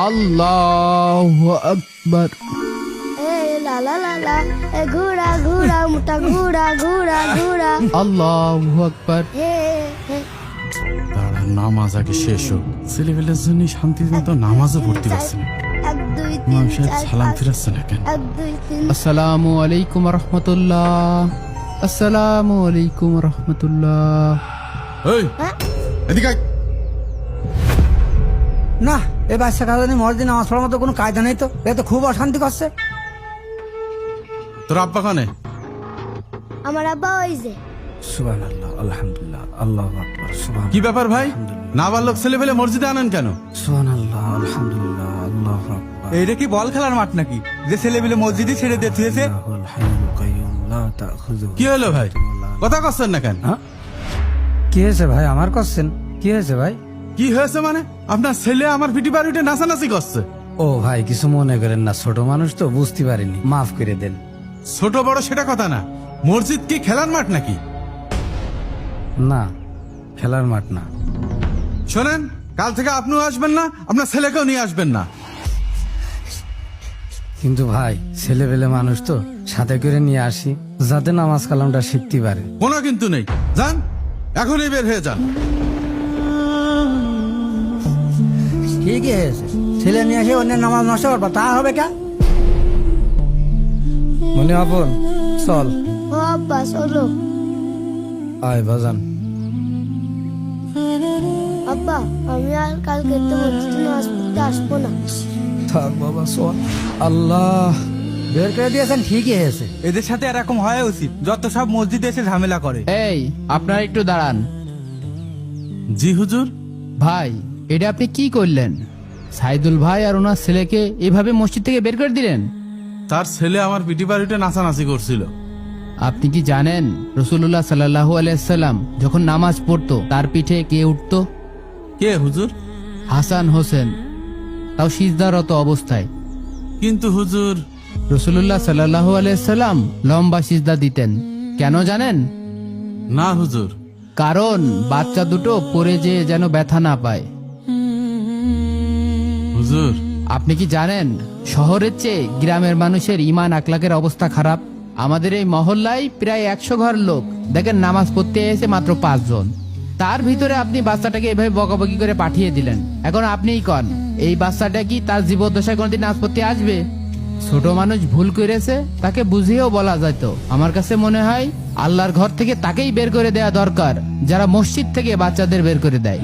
আল্লাহু আকবার। লা লা লা লা, ঘোড়া ঘোড়া মোটা ঘোড়া ঘোড়া ঘোড়া। আল্লাহু আকবার। দাঁড়া, নামাজ আগে শেষ হোক। ছেলেবেলার জন্য শান্তির মতো নামাজও পড়তে পারছে না। 1 2 ইমাম 3 সাহেব 4 সালাম ফিরাচ্ছে না কেন? 1 2 3। আসসালামু আলাইকুম রহমতুল্লাহ। আসসালামু আলাইকুম রহমতুল্লাহ। এই, এদিকে আয়। না, এ বাচ্চা কাজে মসজিদে নামাজ পড়ার মতো কোনো কায়দা নেই তো। এ তো খুব অশান্তি করছে। তোর আব্বা কানে? আমার আব্বা ওই যে সুবহানাল্লাহ, আলহামদুলিল্লাহ, আল্লাহু আকবার। কি ব্যাপার ভাই, নাবালক ছেলে পেলে মসজিদে আনেন কেন? সুবহানাল্লাহ, আলহামদুলিল্লাহ, আল্লাহু আকবার। এইটা কি বল খেলার মাঠ নাকি যে ছেলে মিলে মসজিদে ছেড়ে দিয়ে থুয়েছে? আল্লাহুল হাইয়ুল কাইয়্যুম লা তাখুযুহু। কি হলো ভাই, কথা করছেন না কেন? হ্যাঁ? কি হয়েছে ভাই, আমার কোশ্চেন কি হয়েছে ভাই? কি হয়েছে মানে? আপনার ছেলে আমার পিটি বাড়িতে নাচানাচি করছে। ও ভাই, কিছু মনে করেন না, ছোট মানুষ তো, বুঝতে পারিনি, মাফ করে দেন। ছোট বড় সেটা কথা না, মসজিদ কি খেলার মাঠ নাকি? না, খেলার মাঠ না। শোনেন, কাল থেকে আপনিও আসবেন না, আপনার ছেলেকেও নিয়ে আসবেন না। কিন্তু ভাই, ছেলেবেলে মানুষ তো, সাথে করে নিয়ে আসি যাতে নামাজ কালামটা শিখতে পারে। কোনো কিন্তু নেই, যান, এখনই বের হয়ে যান। ঠিকই হয়েছে, ছেলে নিয়ে এসে অন্যের নামাজ নষ্ট করবা, তা হবে কে? মনে আপন চল। ও আব্বা চলো। আয় বাজান। আব্বা আমি আর কালকে তো মসজিদে নামাজ পড়তে আসবো না। থাক বাবা, চল। আল্লাহ, বের করে দিয়েছেন, ঠিকই হয়েছে। এদের সাথে এরকম হওয়া উচিত, যত সব মসজিদে এসে ঝামেলা করে। এই, আপনারা একটু দাঁড়ান। জি হুজুর। ভাই, এটা আপনি কি করলেন? সাইদুল ভাই আর ওনার ছেলেকে এভাবে মসজিদ থেকে বের করে দিলেন? তার ছেলে আমার পিটি বাড়িতে নাচানাচি করছিল। আপনি কি জানেন রাসূলুল্লাহ সাল্লাল্লাহু আলাইহি সাল্লাম যখন নামাজ পড়তো তার পিঠে কে উঠতো? কে হুজুর? হাসান হোসেন, তাও সিজদারত অবস্থায়। কিন্তু হুজুর, রাসূলুল্লাহ সাল্লাল্লাহু আলাইহি সাল্লাম লম্বা সিজদা দিতেন। কেন জানেন? না হুজুর। কারণ বাচ্চা দুটো পড়ে যেয়ে যেন ব্যথা না পায়। হুজুর, আপনি কি জানেন শহরের চেয়ে গ্রামের মানুষের ঈমান আখলাকের অবস্থা খারাপ? আমাদের এই মহল্লায় প্রায় 100 ঘর লোক দেখেন নামাজ পড়তে এসে মাত্র 5 জন। তার ভিতরে আপনি বাচ্চাটাকে এভাবে বকাবকি করে পাঠিয়ে দিলেন। এখন আপনিই কন, এই বাচ্চাটা কি তার জীবদ্দশায় কোনদিন নামাজ পড়তে আসবে? ছোট মানুষ ভুল করেছে, তাকে বুঝিয়েও বলা যেত। আমার কাছে মনে হয় আল্লাহর ঘর থেকে তাকেই বের করে দেয়া দরকার যারা মসজিদ থেকে বাচ্চাদের বের করে দেয়।